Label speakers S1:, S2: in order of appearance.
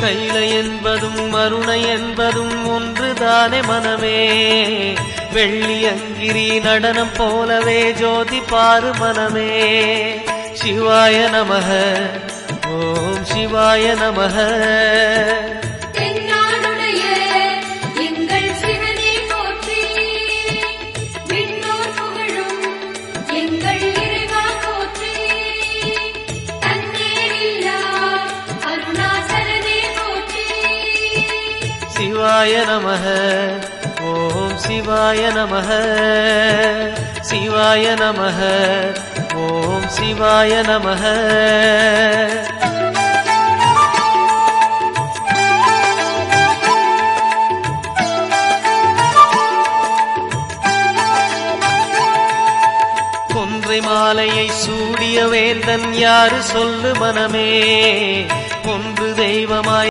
S1: கைலை என்பதும் மருணை என்பதும் ஒன்றுதானே மனமே. வெள்ளி அங்கிரி நடனம் போலவே ஜோதி பாரு மனமே. சிவாய நமக, ஓம் சிவாய நமக. சிவாய நமக, ஓம் சிவாய நமக. சிவாய நமக, ஓம் சிவாய நமக. கொன்றை மாலையை சூடிய வேந்தன் யாரு சொல்லு மனமே. ஒன்று தெய்வமாய்